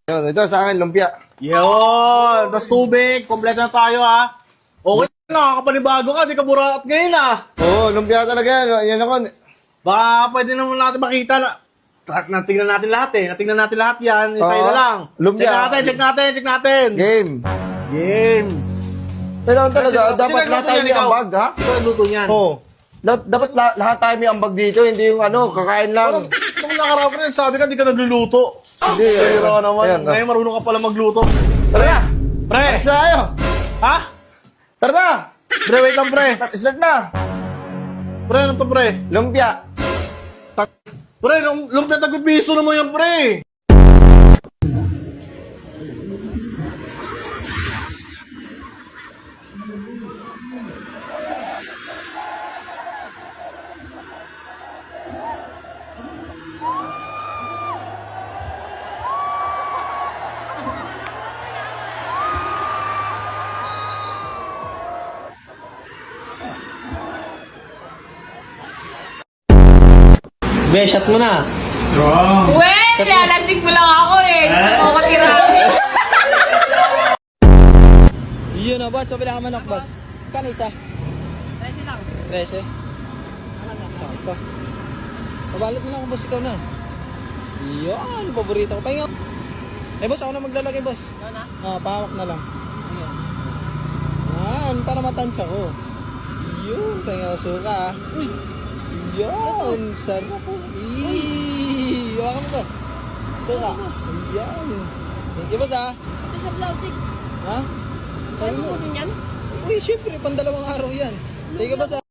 Yun, ito sa akin, lumpia. Yun! Tapos tubig, kompleto na tayo ha. Okay na, nakakapanibago ka, di ka buraot ngayon ha. Oo, lumpia talaga yan. Yan ako. Baka pwede naman natin makita na. Natingnan natin lahat eh. Natingnan natin lahat yan. Isa Oo. na lang. Lumpia. Check natin. Game. Game. Kailangan talaga, Sino- dapat sino lahat tayo nagluto may yan, ikaw? ambag, ha? Ito ang luto niyan. Oo. Dapat lahat tayo may ambag dito, hindi yung kakain lang. Kung nakarap rin, sabi ka, di ka nagluluto. Hindi, Pero naman, ayan, ngayon marunong ka pala magluto. Tara na! Pre! Alis na tayo! Ha? Tara na! Pre, wait lang pre. Start na! Pre, ano to pre? Lumpia! Pre, lumpia tagpipiso naman yan pre. Be, shot mo na. Well, lalasing mo lang ako eh. Gusto ko makirami. Yun na, boss. Pabila ka manok, boss. Kano isa? Kasi lang. 13. Sakto. Pabalot mo na ako, boss. Ikaw na. Yun, paborito ko. Pahinga. Eh, boss, ako na maglalagay, boss. Ano na? Pahawak na lang. Yan, para matansya ko. Yun, pahinga ko suka, Uy. Yun, sarap po. Hawakan mo, boss. Suka. Yan. Thank you, boss, ha. Ito sa plastic. Ha? Kaya mo kusin yan? Uy, syempre, pandalawang araw yan. Thank you, boss, ha.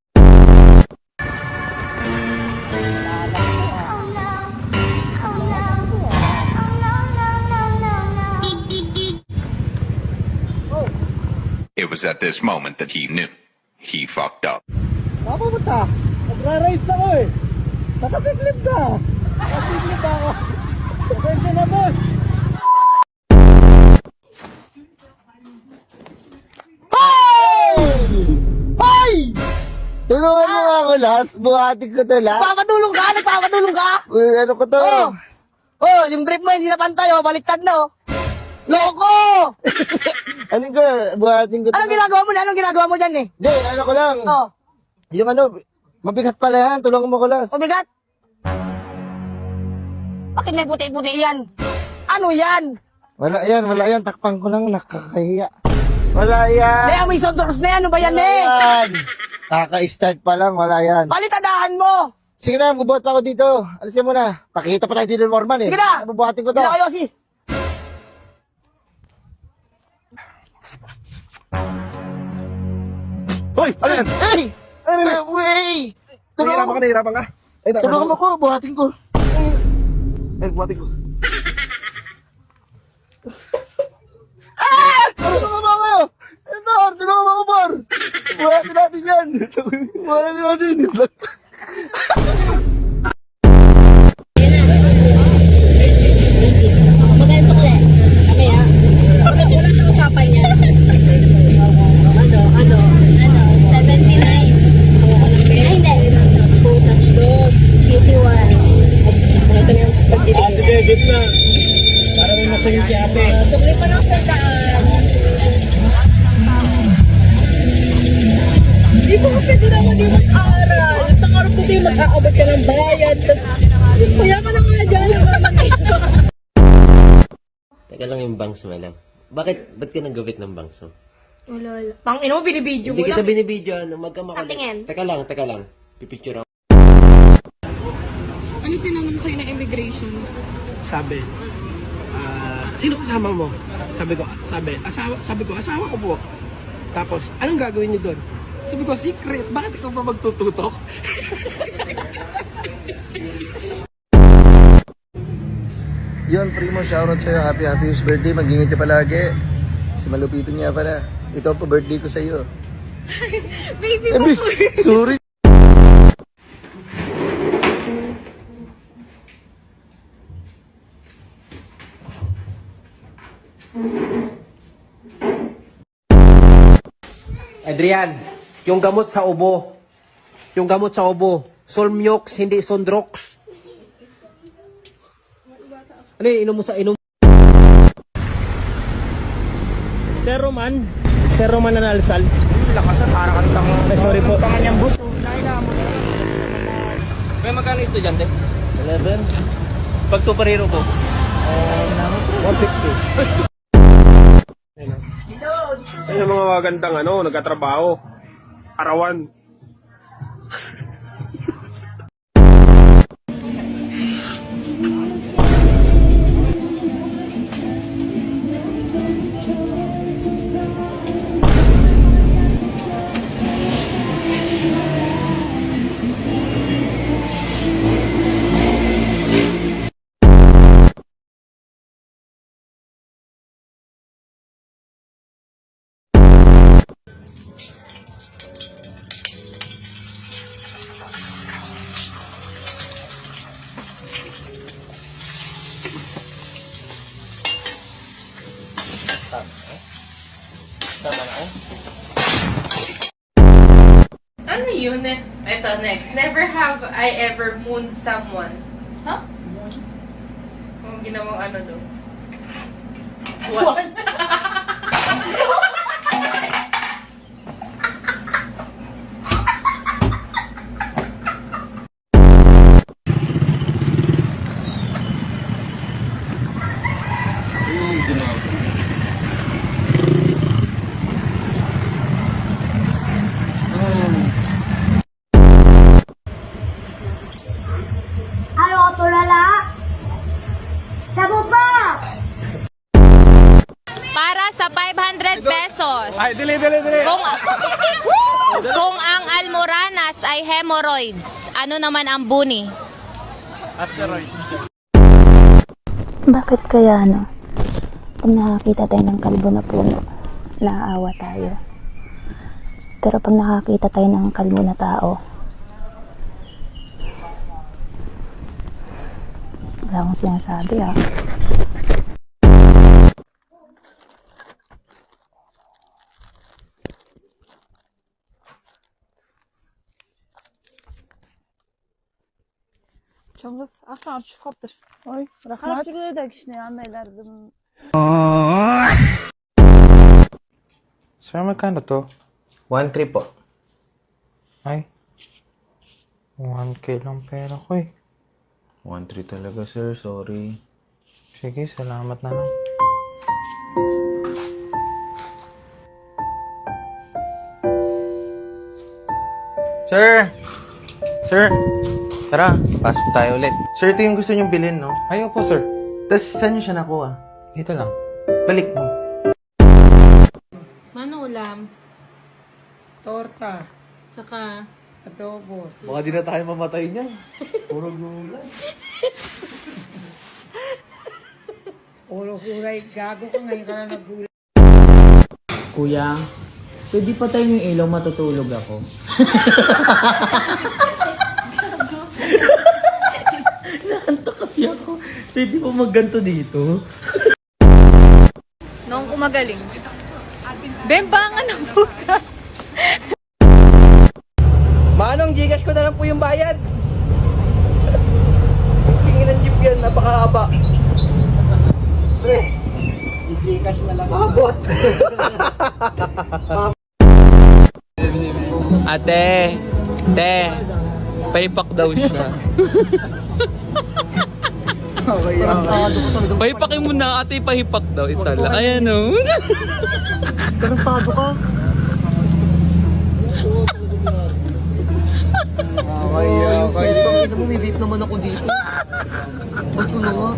It was at this moment that he knew he fucked up. Mapapunta. Nagra-rides ako eh. Nakasiklip ka. Nakasiklip ako. Pasensya na, boss. Ay! Tulungan mo nga ako, Las. Buhatin ko to, Las. Nagpapatulong ka? Nagpapatulong ka? Uy, ano ko to? Oh! Oh, yung grip mo hindi na pantay, oh. Baliktad na, oh. Loko! Ano ko? Buhatin ko to. Anong ginagawa mo na? Anong ginagawa mo dyan, eh? Hindi, ano ko lang. Oh, Yung mabigat pala yan. Tulungan mo ko, Las. mabigat. Bakit may puti-puti yan? Ano yan? Wala yan. Takpan ko lang. Nakakahiya. Wala yan. May amoy sotoros na yan. Ano ba yan, Wala eh? yan. Kaka-start pa lang. Wala yan. Palitadahan mo! Sige na, bubuhat pa ako dito. Alisin mo na. Pakita pa tayo dito ng Morman eh. Sige na! Bubuhatin ko to. Hindi na kayo, si. Hoy! Ano yan? Hey! Wey! Nahirapan ka. Tulungan mo ko. Buhatin ko. Buhatin ko. Tulungan mo ako. Ito, tulungan mo ako, Bor. Buhatin natin yan. Buhatin natin. Magkaya sukle. Kaya, wala sa usapan niya. Ano? 79. Ay, hindi. Putas dos. 81. Ito na yung pagtitigil. Sige, gitna. Para may masayo si ate. Sukle pa ng sandaan. Di ba kasi di naman di mag-aaral? Pangarap ko sa'yo mag-aabot ka ng bayad. Kaya ka na kaya dyan. Teka lang yung bangs mo lang. Ba't ka nag-gawit ng bangs mo? Wala. Tangina mo, binibidyo Hindi mo kita lang. binibidyo, ano, magkamakulit. Patingin. Teka lang. Pipicture ako. Ano tinanong sa'yo ng immigration? Sabi, sino kasama mo? Sabi ko, asawa ko po. Tapos, anong gagawin niyo doon? Sabi ko, secret, bakit ikaw pa magtututok? Yun, Primo, shoutout sa'yo. Happy birthday. Mag-ingat ka palagi. Si Malupitin niya pala. Ito po birthday ko sa'yo. Baby mo. Sorry. Adrian, Yung gamot sa ubo. Yung gamot sa ubo. Solmiox, hindi Sondrox. Ano yun, inom mo sa inom? Sir Roman na nalsal. Lakasan, para kantang... Sorry po. Tangan niyang bus. May magkano estudyante? 11. Pag superhero po? 150. Ayun yung mga magandang nagkatrabaho. Arawan. Ano yun? Ito, next. Never have I ever mooned someone. Huh? Kung ginawang ano do? What? Ano, tulala? Sabo pa! Para sa 500 pesos. Ay, dili. Kung ang almoranas ay hemorrhoids, ano naman ang buni? Asteroid. Bakit kaya pag nakakita tayo ng kalbo na puno, naaawa tayo. Pero pag nakakita tayo ng kalbo na tao, wala akong sinasabi Çonguz, akşam çıkıptır. Oy, rahmat. Şuraya da kişine anlaylardım. Sir, magkano to? 1-3 po. Ay. 1K lang pera ko eh. 1-3 talaga, sir. Sorry. Sige, salamat na lang. Sir! Sir! Tara, pasok tayo ulit. Sir, ito yung gusto niyong bilhin, no? Ay, opo, sir. Tapos, saan niyo siya nakuha? Dito lang. Balik mo. Ano ulam? Torta. Tsaka, Adobo. Baka di na tayo mamatay niyan. Puro gulay. Puro kulay. Gago ka ngayon ka na nagulay. Kuya, pwede pa tayo yung ilaw, matutulog ako. Naantok kasi ako. Pwede pa magganto dito. Noong kumagaling. Bembangan ng puta. Manong, Gcash ko na lang po yung bayad. Tingin ng jeep yan, napakahaba. Pre, i-Gcash na lang. Mabot. Ate, paipak daw siya. Paipakin mo na, ate, pahipak daw. Isa lang. Ayan o. Tarantado ka. Okay. Ito mo, may vape naman ako dito. Bas mo na nga.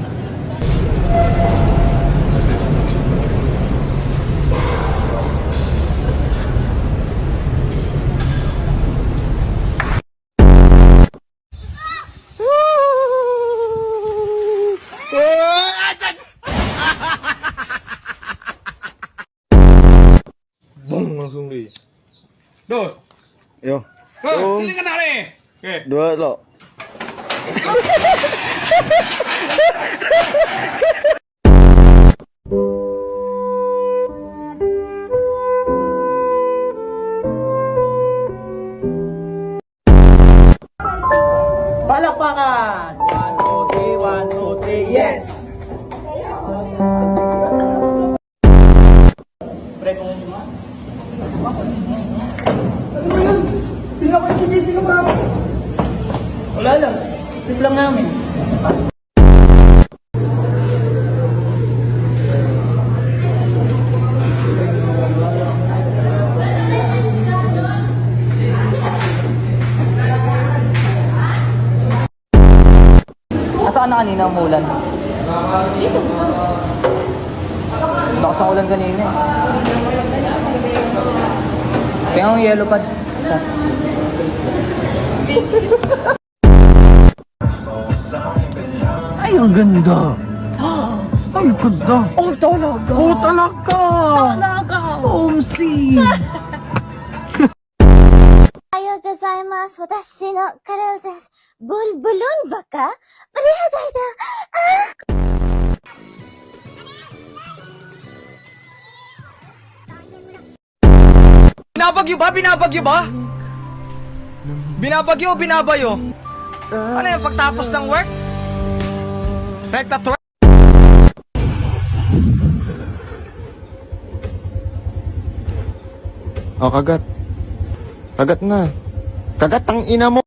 Bong, langsung di. Dos. Yo. Sili ka na rin. Okay. 2 lo. Palakpakan! 1, 2, 3, yes! Pre, kung naman. Ano ba yun? Pila ko si Jessica Papas. Wala lang. Tip lang namin. Asaan na kanina umulan? Dito. Lakas ang ulan kanina. Kaya ang yellow pad. Isa. Ay, ang ganda. Ay, ang ganda. Oh, talaga. Oh, talaga. Talaga. Omsi. Ayaw gozaimasu. Watashi no karada desu. Bulbulun baka? Parihadai da. Binabagyo ba? Binabagyo ba? Binabagyo o binabayo? Ano yung pagtapos ng work? Rekta twerk? Oh, kagat. Kagat na. Kagat ang ina mo.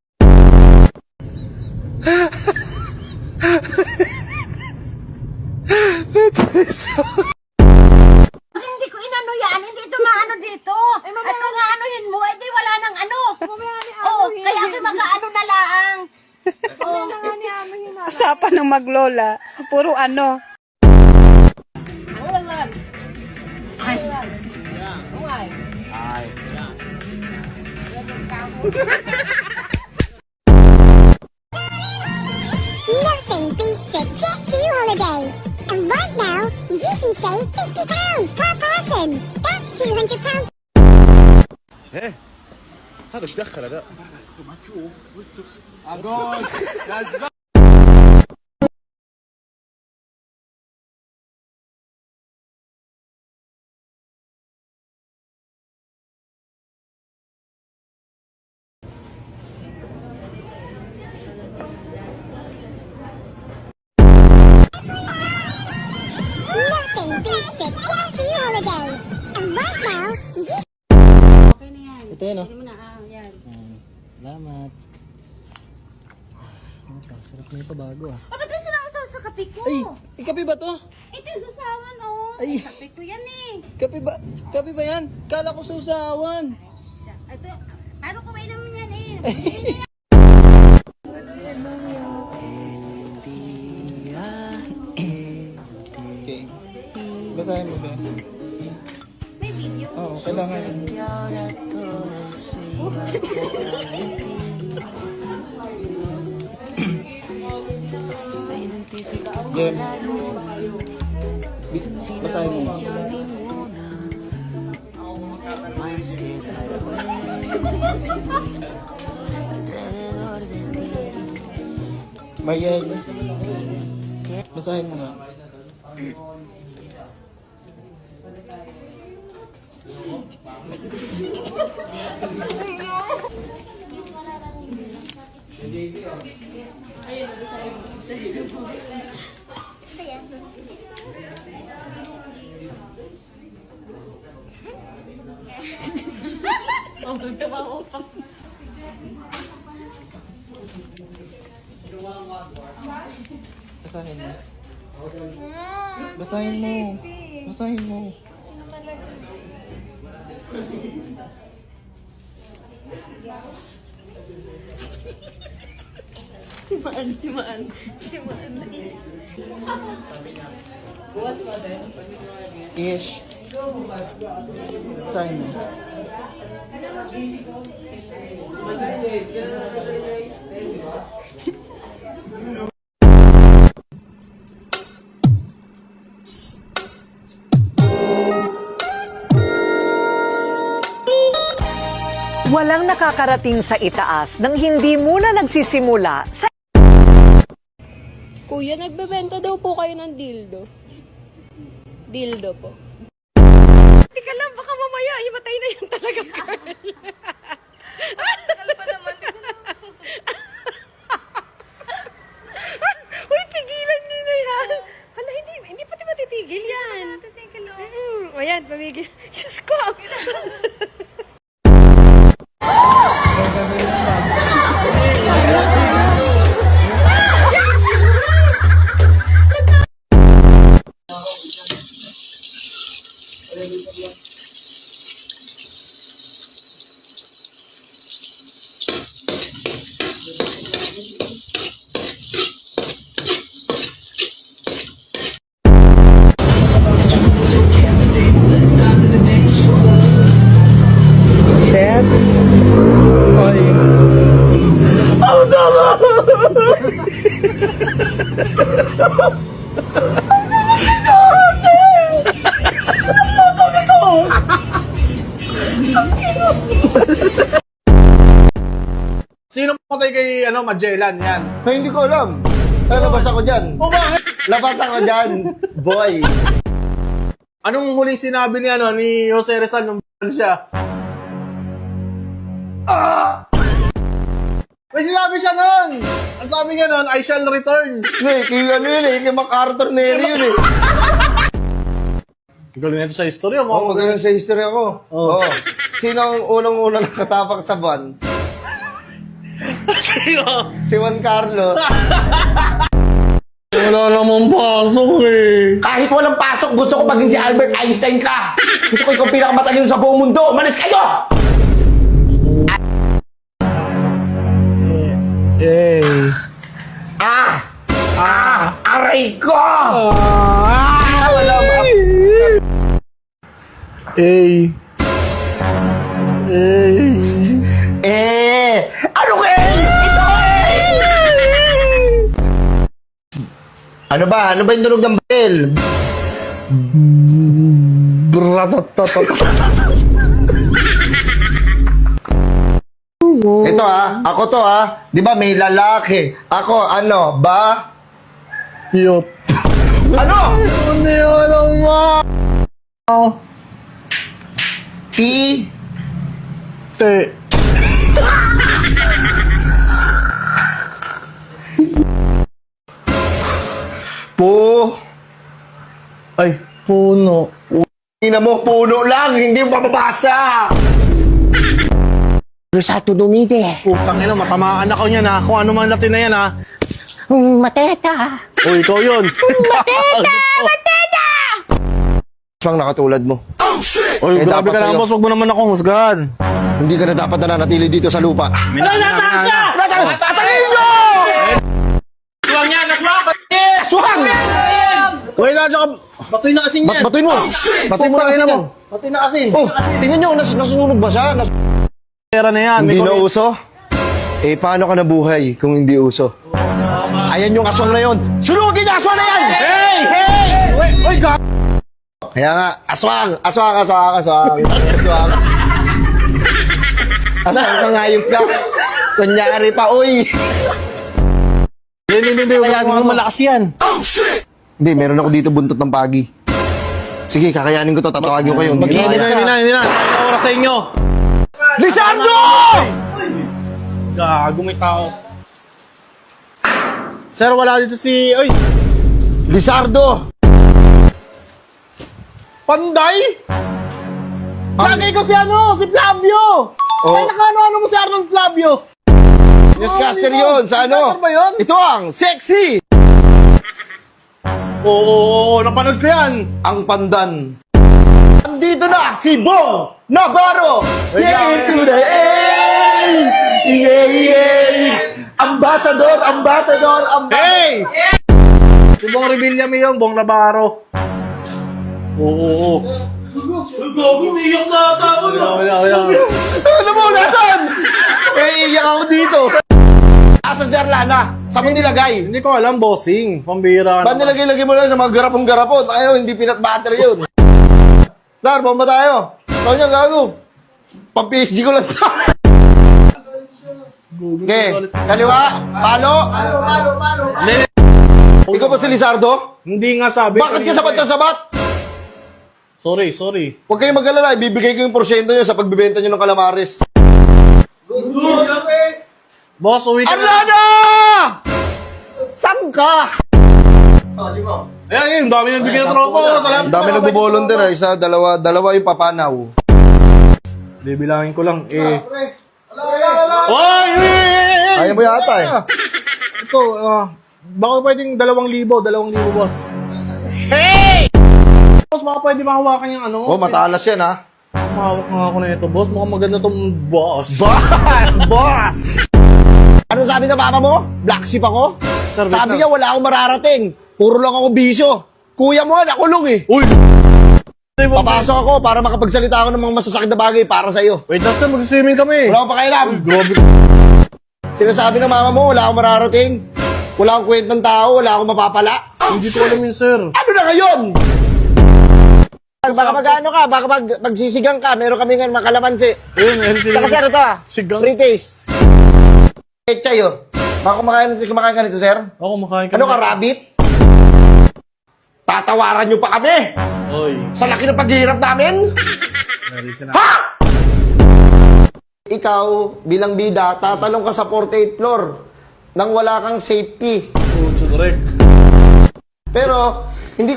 Hindi ko inano yan, hindi ito maano dito. At kung aanuhin mo, edi wala nang ano. Oh, kaya ako mag-ano na laang. Asapan ng maglola. Puro ano. Nothing beats a jet-to holiday. And right now, you can save £50 per person. That's £200. هذا ايش دخله ده؟ Nothing beats a jet-to holiday. And right now, you... Ito yun, oh. Salamat. Sarap na yung pabago, ah. Bakit ba sinakasaw sa kape ko? Ay, kape ba to? Ito yung sasawan, oh. Ay. Kape ko yan eh. Kape ba yan? Kala ko susawan. Ito, paano kumain naman yan eh? Okay. Basahin mo ba? May video. Oo, kailangan. Jem. Basahin mo. Mariel. Basahin mo nga. Basahin mo. Basahin mo. Basahin mo. Ish. Basahin mo. Walang nakakarating sa itaas nang hindi muna nagsisimula sa... Kuya, nagbebenta daw po kayo ng dildo. Dildo po. Teka lang, baka mamaya, imatay na yan talaga, girl. Tagal pa naman. Sino patay kay, Magellan? Yan. Ay, hindi ko alam. Labas ako dyan. O bakit? Labas ako dyan, boy. Anong huling sinabi ni Jose Rizal nung siya? May sinabi siya nun! Ang sabi niya nun, I shall return. Kay MacArthur Neri yun eh. Galing na ito sa history. Magaling sa history ako. Oh. Sino ang unang-unang nakatapak sa van? Si Juan Carlos. Wala namang pasok eh. Kahit walang pasok, gusto ko maging si Albert Einstein ka. Gusto ko ikaw pinakamatalino sa buong mundo. Malis kayo! Aray ko! Wala ba? Ano ka Ito Ano ba yung tunog ng bell? Ito ako to Di ba may lalaki? Ako, ba? Yot. Ano? Hindi ko alam mo. Te. Ay, puno. Ina mo, puno lang, hindi mo mababasa. Rosato Dumide. Putang ina, matamaan ako niyan ha. Kung ano man natin na yan ha. Mateta. O, ikaw yun. Mateta! Swang nakatulad mo. Oy, grabe dapat ka lang sa'yo. boss. Huwag mo naman akong husgahan. Hindi ka na dapat nananatili dito sa lupa. Atangin nyo! Swang! Uy, nandiyan ka. Batoy na asin yan. Batuin mo! Batuin mo na kasi mo. Batoy na asin. Oh, tingnan nyo, nasusunog ba siya? Pera na yan. Hindi May na kuryente. uso? Paano ka nabuhay kung hindi uso? Ayan yung aswang na yun. Sunugin niya aswang na yan! Hey! Uy, God! Kaya nga, aswang ka ngayop ka. Kunyari pa, uy. Hindi. Kaya malakas yan. Hindi, meron ako dito buntot ng pagi. Sige, kakayanin ko to, tatawagin ko kayo. Hindi na. Ano oras sa inyo? Lizardo! Gago, may tao. Sir, wala dito si... Uy! Lizardo! Panday? Lagay ko si si Flavio! Oh. Ay, nakaano mo si Arnold Flavio? Newscaster yun, sa ano? Newscaster ba yun? Ito ang sexy! Oo, napanood ko yan. Ang pandan. Andito na si Bong Navarro! Into the air! Ambassador! Hey! Si Bong Revilla mo yun, Bong Navarro. Oo. Gago, umiyak na ako na. Alam mo, nasan? Iiyak ako dito. Asan si Arlana? Saan mo nilagay? Hindi ko alam, bossing. Pambira Ba't nilagay-lagay mo lang sa mga garapong-garapon? Ayaw, hindi peanut butter yun. Sir, bomba tayo. Ito niya, gago. Pang-PSG ko lang ito. Okay, kaliwa, palo. Ikaw ba si Lizardo? Hindi nga sabi. Bakit ka sabat na sabat? Sorry. Huwag kayong mag-alala, ibibigay ko yung porsyento nyo sa pagbibenta nyo ng calamares. Boss, uwi ka na. Arlana! Saan ka? Ayan, dami nagbigay ng tropo. Salamat. Ang dami nagbo-volunteer, isa, dalawa yung papanaw. Hindi, bilangin ko lang. Kaya mo yata eh. Ito, baka pwedeng 2,000, boss. Boss, baka pwede mahawakan yung Oh, matalas yan ha. Mahawak nga ako na ito, boss. Mukhang maganda tong boss. Boss! Ano sabi ng mama mo? Black sheep ako? Sir, Sabi niya wala akong mararating. Puro lang ako bisyo. Kuya mo nga, nakulong eh. Uy! Papasok ako para makapagsalita ako ng mga masasakit na bagay para sa'yo. Wait lang, sir. Mag-swimming kami. Wala akong pakailam. Grabe. Sinasabi ng mama mo, wala akong mararating. Wala akong kwentang tao, wala akong mapapala. Hindi ko alam yun, sir. Ano na ngayon? Baka mag-ano ka, baka magsisigang ka. Meron kami nga makalamansi. Ayun, Saka sir, ito Sigang. Free taste. Chayo. Kumakain ka nito, sir? Ako, kumakain ka. Ano ka, rabbit? Tatawaran nyo pa kami! Oy. Sa laki ng paghihirap namin! Ha? Ikaw, bilang bida, tatalong ka sa 48th floor nang wala kang safety. Correct. Pero, hindi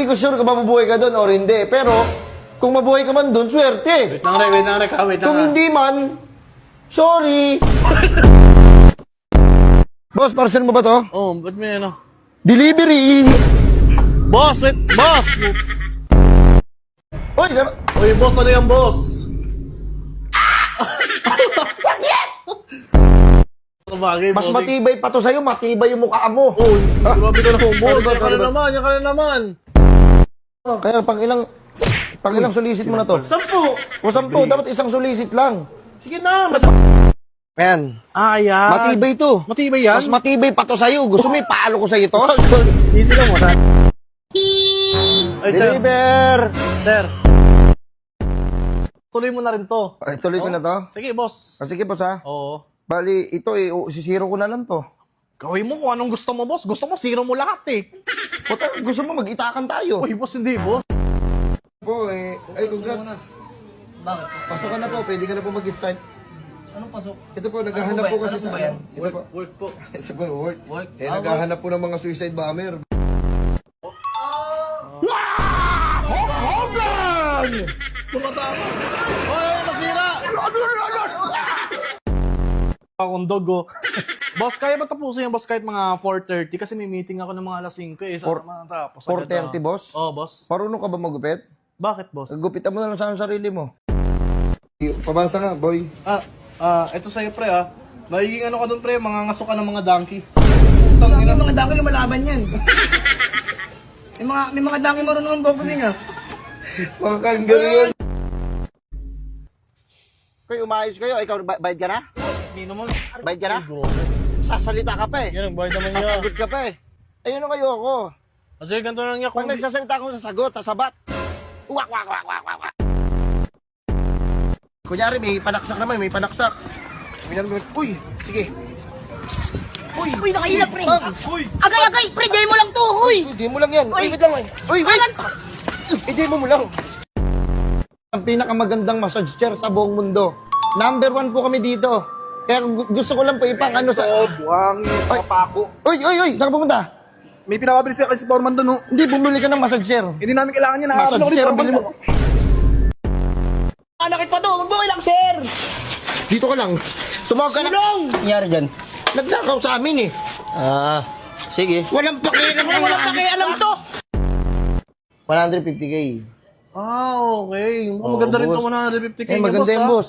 ko sure kung mabubuhay ka doon or hindi. Pero, kung mabuhay ka man doon, swerte. Wait lang, Rek. Kung hindi man, sorry. Boss, parcel mo ba to? Oh, ba't may ano? Delivery! Boss, wait! Boss! Uy, sir! Uy, boss, ano yan, boss? Sakit! Bagay, Mas boss. matibay pa to sa'yo, matibay yung mukha mo. Uy, grabe ka naman, boss. Sorry, Yan ka na naman. Kaya pang ilang sulisit mo na to? 10. O 10, dapat isang sulisit lang. Sige na. Ayan. Yan. Matibay to. Matibay yan? Mas matibay pa to sa'yo. Gusto mo ipalo ko sa'yo to? Easy lang mo, ha? Ay, sir. Deliver! Sir. Tuloy mo na rin to. Ay, tuloy ko na to. Sige, boss. Sige, boss ha. Oo. Bali, ito sisiro ko na lang to. Gawin mo kung anong gusto mo, boss. Gusto mo, zero mo lahat eh. Puta, gusto mo mag-itakan tayo. Uy, boss, hindi, boss. Po, ay, congrats. Bakit? Pasok ka na po, pwede ka na po mag-start. Anong pasok? Ito po, naghahanap po kasi sa yan? Ito po. Work po. Ito po, work. Work? Naghahanap po ng mga suicide bomber. Hoy, nasira! Akong dogo. Boss, kaya ba tapusin yan, boss, kahit mga 4:30? Kasi may meeting ako ng mga alas 5 eh. Sana matapos agad, 4:30, boss? Oo, boss. Marunong ka ba magupit? Bakit, boss? Gupitan mo na lang sa sarili mo. Pabasa nga, boy. Ito sa'yo, pre, ah. Magiging ano ka dun, pre, mga ngaso ka ng mga donkey. May mga dangin na malaban yan. May mga dangin marunong ang boxing ah. Mga kangaroo. Kayo, umayos kayo. Ikaw, bayad ka na? Hindi naman. Bayad ka na? Sasalita ka pa eh. Yan, nagbayad naman niya. Sasagot ka pa eh. Ayun kayo ako. Kasi ganito lang niya. Pag nagsasalita ako, sasagot, sasabat. Wak, wak, wak, wak, wak, wak. Kunyari, may panaksak naman, may panaksak. Uy, sige. Uy, nakailap, pre. Uy! Agay, pre, dahil mo lang to, uy. Hindi mo lang yan. Uy, wait lang. Uy, wait! Hindi mo lang. Ang pinakamagandang massage chair sa buong mundo. Number 1 po kami dito. Kaya gusto ko lang po ipang ano sa... Buwang pako. Uy, saan ka pumunta? May pinakabilis ka kasi Foreman doon, no? Hindi, bumili ka ng massage chair. Hindi namin kailangan yan. Massage chair, bili mo. Nakit pa to, magbuhay lang sir! Dito ka lang. Tumawag ka na. Nangyari dyan? Nagnakaw sa amin eh. Sige. Walang pakialam. Walang pakialam to! 150k. Okay. Oo, Maganda rin boss. itong 150k Eh, niya, maganda yung ah. boss.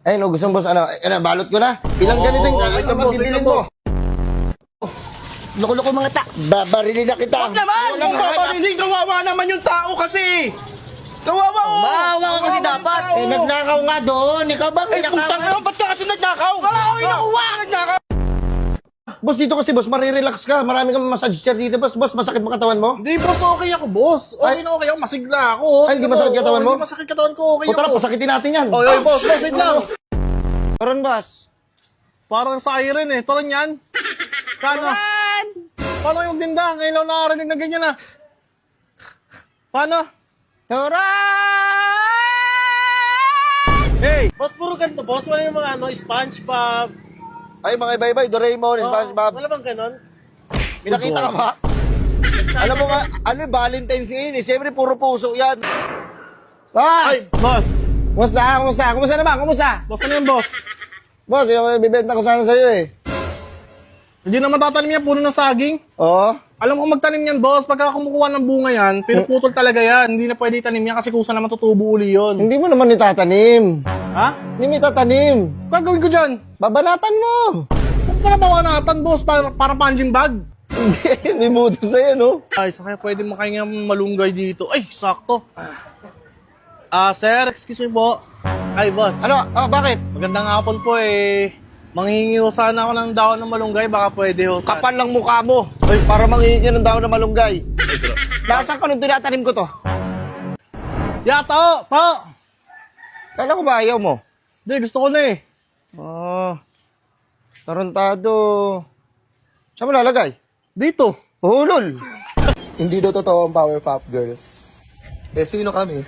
Eh, no, gusto mo boss, ano, balot ko na. Ilang ganito yung wait lang, boss, wait lang, boss. Loko-loko mga ta... Babarilin na kita. Huwag naman! Walang Kung babarilin, kawawa naman yung tao kasi. Kawawa oh. Bawa ka kasi dapat! Eh, nagnakaw nga doon. Ikaw ba? Eh, putang na, ba't ka kasi nagnakaw? Wala akong inakuha! Nagnakaw. Boss, dito kasi boss, marirelax ka. Marami kang massage chair dito. Boss, masakit mo katawan mo? Hindi, boss, okay ako, boss. Okay na okay ako, masigla ako. Ay, hindi masakit katawan mo? Hindi masakit katawan ko, okay O tara, ako. pasakitin natin yan. Oy, boss, wait lang. Karon, boss. Parang siren eh. Turon yan. Paano? Paano yung tinda? Ngayon lang nakarinig na ganyan ah. Paano? Hey! Boss, puro ganito, boss. Wala yung mga SpongeBob. Ay, mga iba-iba. Doraemon, SpongeBob. Wala bang ganon? May nakita ka ba? Alam mo nga, ano yung Valentine's ngayon eh. Siyempre, puro puso yan. Ay, Boss! boss. Kumusta naman? Kumusta? Boss, ano yan, boss? Boss, yung bibenta ko sana sa'yo eh. Hindi na matatanim yan, puno ng saging. Oo. Alam ko magtanim yan, boss. Pagka kumukuha ng bunga yan, pinuputol talaga yan. Hindi na pwede itanim yan kasi kusa naman tutubo uli yun. Hindi mo naman itatanim. Ha? Hindi mo itatanim. Gagawin ko dyan. Babanatan mo. Huwag ka na bawanatan, boss. Para punching bag. Hindi, may modus na yan, oh. Ay, sa kaya pwede makahinga malunggay dito. Ay, sakto. Sir, excuse me po. Ay, boss. Ano? Bakit? Magandang hapon po eh. Manghihingi ho sana ako ng daon ng malunggay. Baka pwede ho sana. Kapal lang mukha mo. Ay, para manghihingi ng daon na malunggay. Nasaan ka nung tinatanim ko to? Yato! To! Kala ko ba ayaw mo? Hindi, gusto ko na eh. Tarantado. Saan mo lalagay? Dito. Hulol. Hindi daw totoo ang Powerpuff Girls. Eh, sino kami?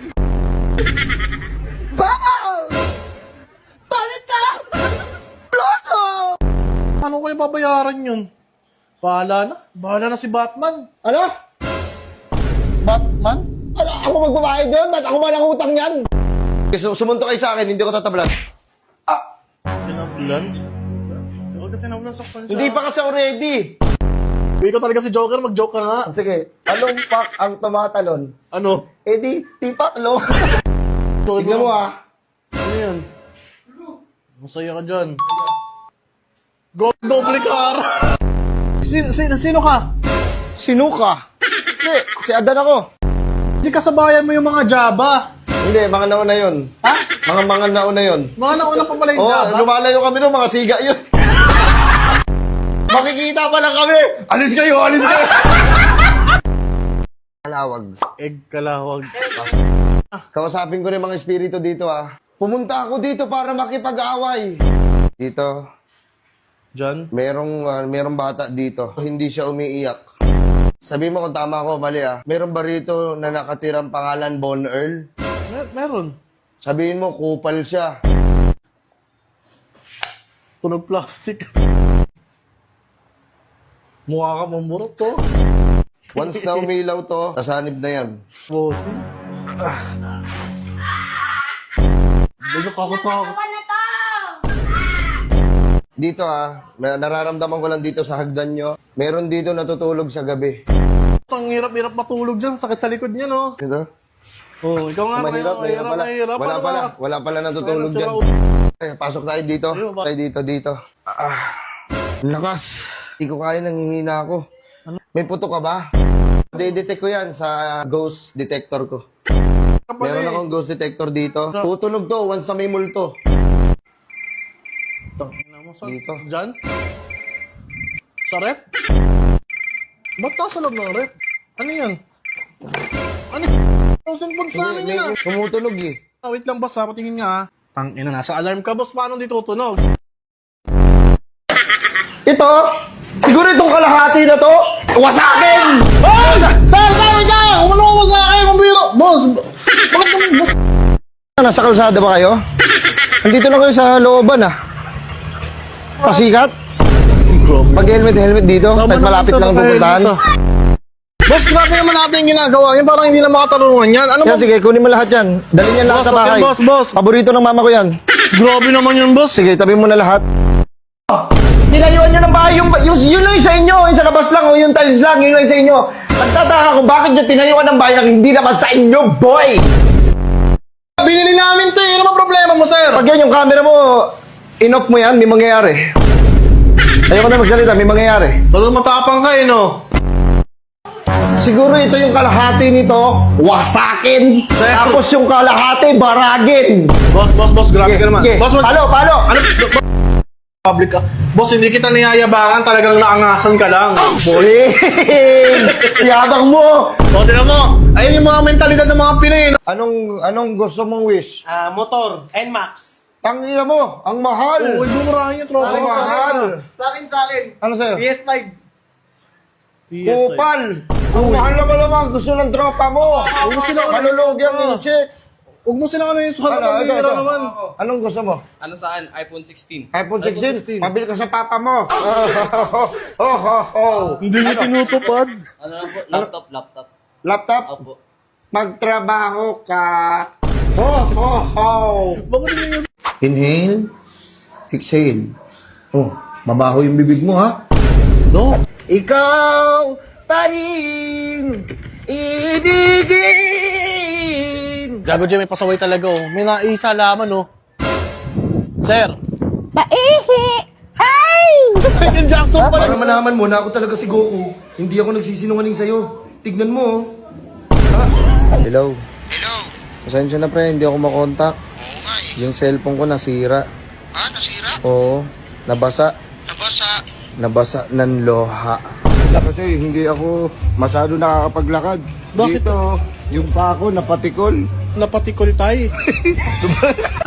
Ano kayo babayaran yun? Bahala na si Batman. Ano? Batman? Ano? Ako magbabayad yun? Ba't ako ba nangutang yan? Sumunto kayo sa akin, hindi ko tatablan. Tinablan? Huwag ka tinablan sa kanya. Hindi pa kasi ako ready. Hindi ka talaga si Joker, mag-joke ka nga. Sige, anong pak ang tumatalon? Ano? Eh di, tipaklo. Tignan mo ah. Ano yan? Masaya ka dyan. Doble cara! Sino ka? Sino ka? Hindi, si Adan ako. Hindi kasabayan mo yung mga Java. Hindi, mga nauna yun. Ha? Mga nauna yun. Mga nauna pa pala yung Oo, Java. lumalayo kami nung mga siga yun. Makikita pa lang kami. Alis kayo, alis kayo. Kalawag. Egg kalawag. Kausapin ko rin mga espiritu dito ah. Pumunta ako dito para makipag-away. Dito, Diyan? merong bata dito. Hindi siya umiiyak. Sabi mo kung tama ako, mali ah. Meron ba rito na nakatirang pangalan Bon Earl? Meron. Sabihin mo, kupal siya. Tunog plastic. Mukha ka mamurot to. Once na umilaw to, nasanib na yan. Bossy. Hindi nakakatakot. Dito ah, nararamdaman ko lang dito sa hagdan nyo. Meron dito natutulog sa gabi. Ang hirap-hirap matulog dyan. Sakit sa likod niya, no? Ito? Oh, ikaw nga. Mahirap pala. Wala pala natutulog dyan. Eh, pasok tayo dito. Tayo dito. Lakas. Hindi ko kaya, nanghihina ako. May puto ka ba? De-detect ko yan sa ghost detector ko. Meron akong ghost detector dito. Tutunog to once na may multo. Dito. Diyan? Sa rep? Ba't ka sa loob ng rep? Ano yan? Ano yan? 1,000 pods sa amin May yan. tumutunog eh. Wait lang, boss. Patingin nga, ha? Tangina, nasa alarm ka, boss. Paano di tutunog? Ito, siguro itong kalahati na to, wasakin! Hoy! Sir, sabi ka! Umano mo sa akin, kumbiro! Boss! Bakit naman, boss? Nasa kalsada ba kayo? Andito lang kayo sa looban ah. Pasikat? Mag-helmet dito, kahit malapit lang pupuntahan. Boss, grabe naman natin yung ginagawa. Yan parang hindi na makatarungan yan. Ano Yan, ba? sige, kunin mo lahat yan. Dalhin yan lahat Boss, sa bahay. okay, boss. Paborito ng mama ko yan. Grabe naman yun, boss. Sige, tabi mo na lahat. Tinayuan nyo ng bahay, yun lang yung sa inyo, yung sa labas lang, o yung tiles lang, yun lang yung sa inyo. Nagtataka ko, bakit nyo tinayuan ng bahay ang hindi naman sa inyo, boy? Binili namin to eh. Ano ba problema mo, sir? Pag yan yung camera mo, in-off mo yan, may mangyayari. Ayoko na magsalita, may mangyayari. Talagang matapang ka eh, no? Siguro ito yung kalahati nito, wasakin. Tapos yung kalahati, baragin. Boss, grabe ka naman. Okay. Boss, Palo. Ano? Public ka. Boss, hindi kita niyayabangan. Talagang naangasan ka lang. Boy, yabang mo. O, tinan mo. Ayun yung mga mentalidad ng mga Pinoy. No? Anong gusto mong wish? Motor, NMAX. Tangina mo, ang mahal. Oo, bumurahin yung tropa. Ang mahal. Sa akin. Ano sa'yo? PS5. Kupal. Ang mahal na ba naman gusto ng tropa mo? Huwag mo sila Malulog yung check. Huwag mo sila ano yung sukat ng pambira naman. Anong gusto mo? Ano saan? iPhone 16. iPhone 16? Pabili ka sa papa mo. Hindi niya tinutupad. Ano lang po? Laptop. Laptop? Opo. Magtrabaho ka. Bakit hindi yun? Inhale. Exhale. Oh, mabaho yung bibig mo ha? No. Ikaw pa rin ibigin. Gago dyan, may pasaway talaga oh. May naisa laman oh. Sir. Paihi! Ay! Michael Jackson pa Para rin. malaman mo na ako talaga si Goku. Hindi ako nagsisinungaling sa'yo. Tignan mo oh. Ha? Hello. Pasensya na pre, hindi ako makontak. Yung cellphone ko nasira. Nasira? Oo, nabasa. Nabasa? Ng loha. Kasi hindi ako masyado nakakapaglakad. Bakit? Dito, yung pa ako napatikol. Napatikol tayo.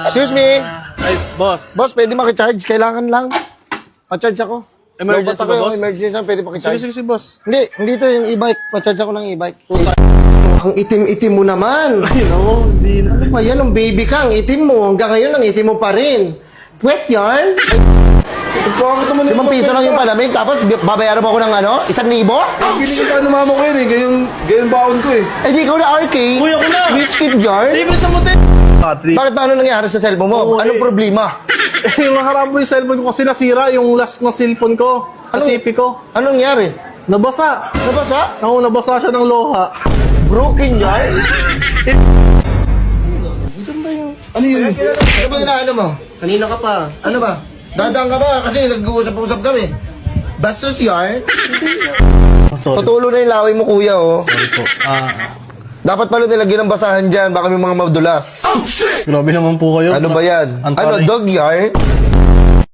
Excuse me. Ay, boss. Boss, pwede makicharge? Kailangan lang. Pa-charge ako. Emergency Dapat ba, ako, boss? Emergency na, pwede pakicharge. Sige, boss. Hindi to yung e-bike. Pa-charge ako ng e-bike. Ang itim-itim mo naman. Ay, no, hindi na. Ano ba yan? Ang baby ka, ang itim mo. Hanggang ngayon, ang itim mo pa rin. Puwet yarn? 5 piso lang yung palamig, tapos babayaran mo ako ng ano? 1,000? Binigay ka ng mama ko yun eh. Gayong baon ko eh. Eh di ikaw na RK. Kuya ko na. Rich kid yarn? Libre sa motel. Patrick. Bakit ba ano nangyari sa cellphone mo? Oo, Anong eh. problema? Yung nakarap mo yung cellphone ko kasi nasira yung last na cellphone ko. Kasipi ko. Anong nangyari? Nabasa. Nabasa? Oo, nabasa siya ng loha. Broken yarn? Ano yun? Ano ba inaano mo? Kanina ka pa. Ano ba? Dadang ka ba? Kasi nag-uusap-usap kami. Bastos yarn? Sorry. Patulo na yung laway mo, kuya, oh. Sorry po. Dapat pala nilagyan ng basahan dyan, baka may mga madulas. Grabe naman po kayo. Ano ba yan? Ang Ano, taray. dog yarn?